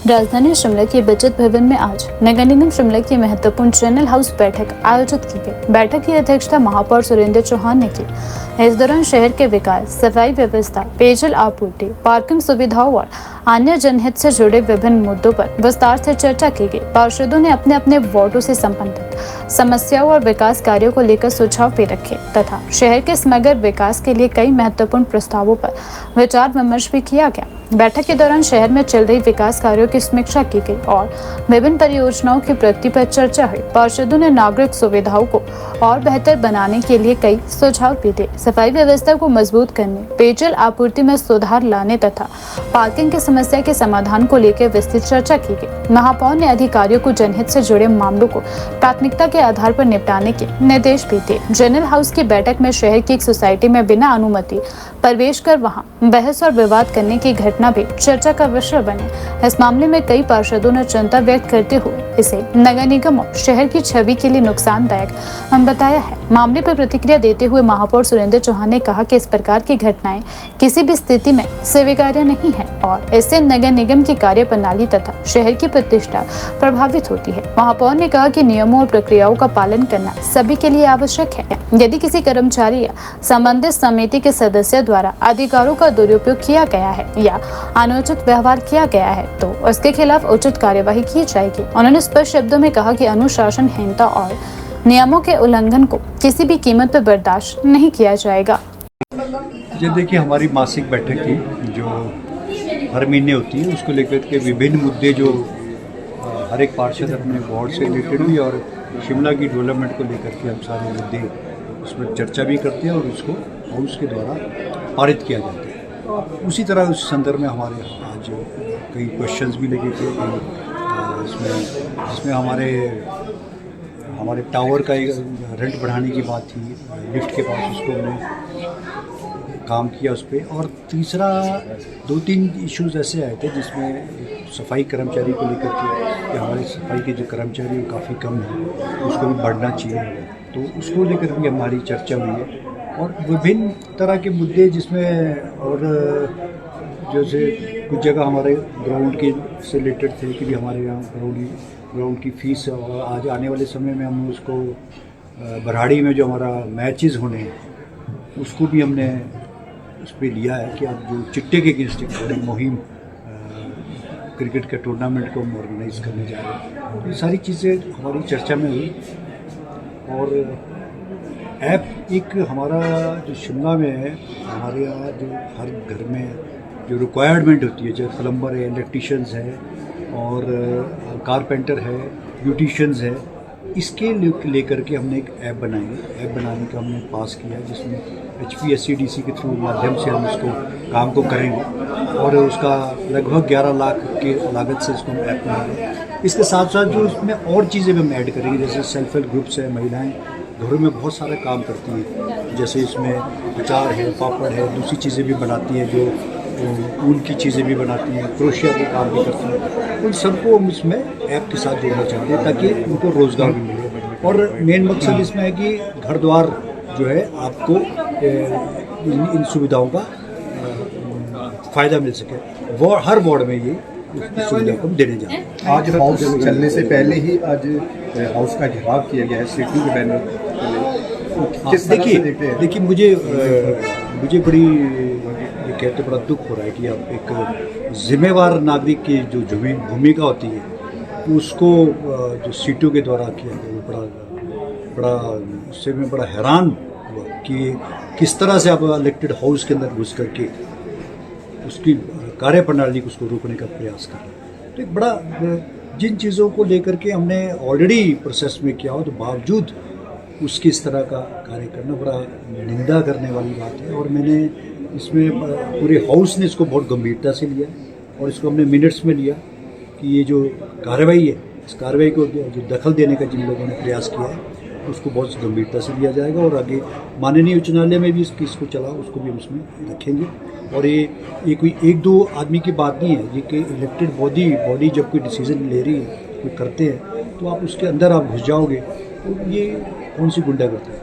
राजधानी शिमला के बचत भवन में आज नगर निगम शिमला की महत्वपूर्ण जनरल हाउस बैठक आयोजित की गई। बैठक की अध्यक्षता महापौर सुरेंद्र चौहान ने की। इस दौरान शहर के विकास, सफाई व्यवस्था, पेयजल आपूर्ति, पार्किंग सुविधाओं और अन्य जनहित से जुड़े विभिन्न मुद्दों पर विस्तार से चर्चा की गई। पार्षदों ने अपने अपने वार्डों से संबंधित समस्याओं और विकास कार्यों को लेकर सुझाव भी रखे तथा शहर के समग्र विकास के लिए कई महत्वपूर्ण प्रस्तावों पर विचार विमर्श भी किया गया। बैठक के दौरान शहर में चल रही विकास कार्यों की समीक्षा की गई और विभिन्न परियोजनाओं की प्रगति पर चर्चा हुई। पार्षदों ने नागरिक सुविधाओं को और बेहतर बनाने के लिए कई सुझाव भी दिए। सफाई व्यवस्था को मजबूत करने, पेयजल आपूर्ति में सुधार लाने तथा पार्किंग की समस्या के समाधान को लेकर विस्तृत चर्चा की गई। महापौर ने अधिकारियों को जनहित से जुड़े मामलों को प्राथमिकता के आधार पर निपटाने के निर्देश भी दिए। जनरल हाउस की बैठक में शहर की एक सोसाइटी में बिना अनुमति प्रवेश कर वहां बहस और विवाद करने की घटना भी चर्चा का विषय बने। इस मामले में कई पार्षदों ने चिंता व्यक्त करते हुए इसे नगर निगम और शहर की छवि के लिए नुकसानदायक बताया है। मामले पर प्रतिक्रिया देते हुए महापौर सुरेंद्र चौहान ने कहा कि इस प्रकार की घटनाएं किसी भी स्थिति में स्वीकार्य नहीं है और इससे नगर निगम की कार्य प्रणाली तथा शहर की प्रतिष्ठा प्रभावित होती है। महापौर ने कहा कि नियमों और प्रक्रियाओं का पालन करना सभी के लिए आवश्यक है। यदि किसी कर्मचारी या संबंधित समिति के सदस्य द्वारा अधिकारों का दुरुपयोग किया गया है या अनुचित व्यवहार किया गया है तो उसके खिलाफ उचित कार्यवाही की जाएगी। उन्होंने स्पष्ट शब्दों में कहा कि अनुशासनहीनता और नियमों के उल्लंघन को किसी भी कीमत पर बर्दाश्त नहीं किया जाएगा। ये देखिए, हमारी मासिक बैठक थी जो हर महीने होती है, उसको लेकर के विभिन्न मुद्दे जो हर एक पार्षद अपने वार्ड से रिलेटेड भी और शिमला की डेवलपमेंट को लेकर के हम सारे मुद्दे उसमें चर्चा भी करते हैं और उसको हाउस के द्वारा पारित किया जाता है। उसी तरह उस संदर्भ में हमारे आज कई क्वेश्चंस भी लगे थे। इसमें हमारे टावर का एक रेंट बढ़ाने की बात थी, लिफ्ट के पास, उसको हमने काम किया उस पर। और तीसरा 2-3 इश्यूज ऐसे आए थे जिसमें सफाई कर्मचारी को लेकर के कि हमारे सफाई के जो कर्मचारी हैं काफ़ी कम है, उसको भी बढ़ना चाहिए, तो उसको लेकर भी हमारी चर्चा हुई है। और विभिन्न तरह के मुद्दे जिसमें, और जैसे कुछ जगह हमारे ग्राउंड के से रिलेटेड थे कि भी हमारे यहाँ ग्राउंड की फीस, और आज आने वाले समय में हम उसको बरहाड़ी में जो हमारा मैचेस होने हैं उसको भी हमने उस पर लिया है कि अब जो चिट्टे के अगेंस्ट एक मुहिम क्रिकेट के टूर्नामेंट को हम ऑर्गेनाइज करने जा रहे हैं। ये सारी चीज़ें हमारी चर्चा में हुई। और ऐप एक हमारा जो शिमला में है, हमारे यहाँ जो हर घर में जो रिक्वायरमेंट होती है, चाहे प्लम्बर है, इलेक्ट्रीशियंस है और कारपेंटर है, ब्यूटिशियंस है, इसके लेकर के हमने एक ऐप बनाई है। ऐप बनाने का हमने पास किया जिसमें HPSCDC के थ्रू माध्यम से हम इसको काम को करेंगे और उसका लगभग 11 लाख के लागत से इसको हम ऐप बनाएंगे। इसके साथ साथ जो इसमें और चीज़ें भी हम ऐड करेंगे, जैसे सेल्फ हेल्प ग्रुप्स है, महिलाएं घरों में बहुत सारा काम करती हैं, जैसे इसमें अचार है, पापड़ है, दूसरी चीज़ें भी बनाती हैं, जो ऊन की चीज़ें भी बनाती हैं, क्रोशिया का काम भी करती हैं। उन सबको हम इसमें ऐप के साथ जोड़ना चाहते हैं ताकि उनको रोज़गार भी मिले। और मेन मकसद इसमें है कि घर द्वार जो है आपको इन सुविधाओं का फ़ायदा मिल सके। वो हर वार्ड में ये सुविधा को देने जा रहे हैं। आज हाउस चलने से पहले ही आज हाउस का घेराव किया गया है सिटी के बैनर। देखिए मुझे बड़ी कहते बड़ा दुख हो रहा है कि अब एक जिम्मेवार नागरिक की जो भूमिका होती है उसको जो सीटों के द्वारा किया गया, वो उससे मैं बड़ा हैरान हुआ कि किस तरह से आप इलेक्टेड हाउस के अंदर घुस करके उसकी कार्य प्रणाली को उसको रोकने का प्रयास कर रहे हैं। तो एक बड़ा, जिन चीज़ों को लेकर के हमने ऑलरेडी प्रोसेस में किया हो तो बावजूद उसकी इस तरह का कार्य करना बड़ा निंदा करने वाली बात है। और मैंने इसमें पूरे हाउस ने इसको बहुत गंभीरता से लिया और इसको हमने मिनट्स में लिया कि ये जो कार्रवाई है, इस कार्रवाई को जो दखल देने का जिन लोगों ने प्रयास किया है उसको बहुत गंभीरता से लिया जाएगा और आगे माननीय उच्च न्यायालय में भी इस केस को चला, उसको भी हम उसमें रखेंगे। और ये कोई 1-2 आदमी की बात नहीं है, ये कि इलेक्टेड बॉडी जब कोई डिसीजन ले रही है, कोई करते हैं, तो आप उसके अंदर आप घुस जाओगे तो ये कौन सी गुंडागर्दी है।